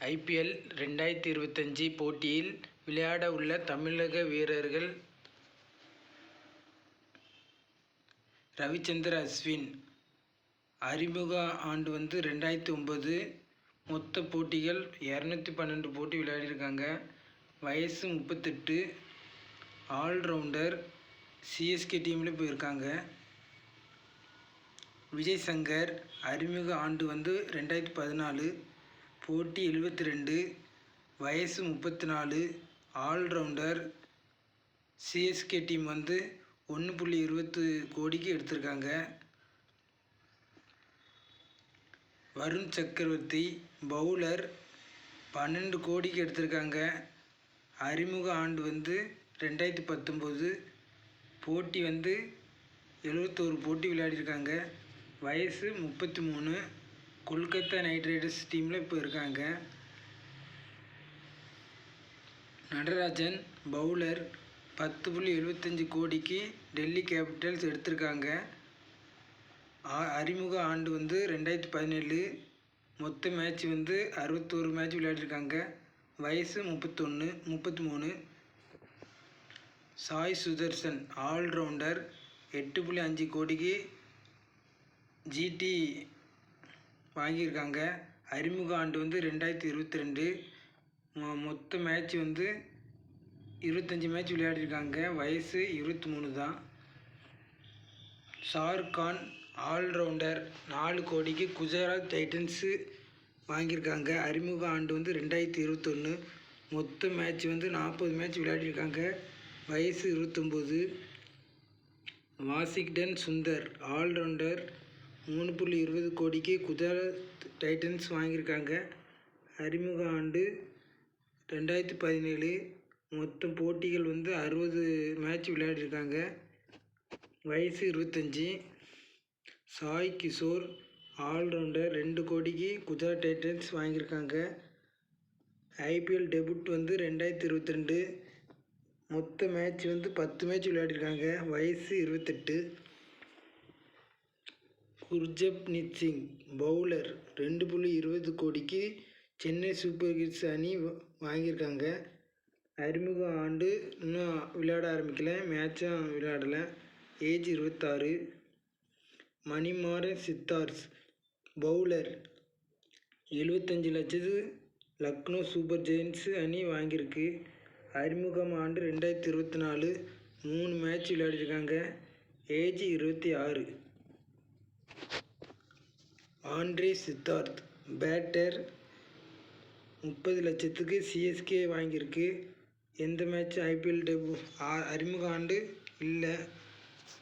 IPL 2025 போட்டியில் விளையாட உள்ள தமிழக வீரர்கள் ரவிச்சந்திரன் அஸ்வின். அறிமுக ஆண்டு 2009. மொத்த போட்டிகள் 212 போட்டி விளையாடியிருக்காங்க. வயசு 38. ஆல்ரவுண்டர். சிஎஸ்கே டீமில் போயிருக்காங்க. விஜய் சங்கர். அறிமுக ஆண்டு 2014. போட்டி 72. வயசு 34. ஆல்ரவுண்டர். சிஎஸ்கே டீம் 1.20 கோடிக்கு எடுத்திருக்காங்க. வருண் சக்கரவர்த்தி. பவுலர். 12 கோடிக்கு எடுத்திருக்காங்க. அறிமுக ஆண்டு 2019. போட்டி 71 போட்டி விளையாடியிருக்காங்க. வயசு 33. கொல்கத்தா நைட் ரைடர்ஸ் டீமில் இப்போ இருக்காங்க. நடராஜன். பவுலர். 10.75 கோடிக்கு டெல்லி கேபிட்டல்ஸ் எடுத்திருக்காங்க. அறிமுக ஆண்டு 2017. மொத்த மேட்ச் 61 மேட்ச் விளையாடிருக்காங்க. வயசு 33. சாய் சுதர்சன். ஆல்ரவுண்டர். 8.5 கோடிக்கு ஜிடி வாங்கியிருக்காங்க. அறிமுக ஆண்டு 2022. மொத்த மேட்ச் 25 மேட்ச் விளையாடிருக்காங்க. வயசு 23 தான். ஷாருக்கான். ஆல்ரவுண்டர். 4 கோடிக்கு குஜராத் டைட்டன்ஸு வாங்கியிருக்காங்க. அறிமுக ஆண்டு 2021. மொத்த மேட்ச் 40 மேட்ச் விளையாடிருக்காங்க. வயசு 29. வாஷிங்டன் சுந்தர். ஆல்ரவுண்டர். 3.20 கோடிக்கு குஜராத் டைட்டன்ஸ் வாங்கியிருக்காங்க. அறிமுக ஆண்டு 2017. மொத்த போட்டிகள் 60 மேட்ச் விளையாடிருக்காங்க. வயசு 25. சாய் கிஷோர். ஆல்ரவுண்டர். 2 கோடிக்கு குஜராத் டைட்டன்ஸ் வாங்கியிருக்காங்க. IPL debut 2022. மொத்த மேட்ச் 10 மேட்ச் விளையாடிருக்காங்க. வயசு 28. குர்ஜப்னீத் சிங். பவுலர். 2.20 கோடிக்கு சென்னை சூப்பர் கிங்ஸ் அணி வாங்கியிருக்காங்க. அறிமுக ஆண்டு இன்னும் விளையாட ஆரம்பிக்கல. மேட்சும் விளையாடலை. ஏஜ் 26. மணிமாறன் சித்தார்த். பவுலர். 75 லட்சத்துக்கு லக்னோ சூப்பர் ஜெயின்ஸ் அணி வாங்கியிருக்கு. அறிமுகம் ஆண்டு 2024. 3 மேட்ச் விளையாடிருக்காங்க. ஏஜ் 26. ஆண்ட்ரே சித்தார்த். பேட்டர். 30 லட்சத்துக்கு சிஎஸ்கே வாங்கியிருக்கு. எந்த மேட்ச் ஐபிஎல் அறிமுக ஆண்டு இல்லை.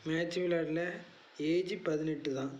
மேட்ச் விளையாடல. ஏஜ் 18 தான்.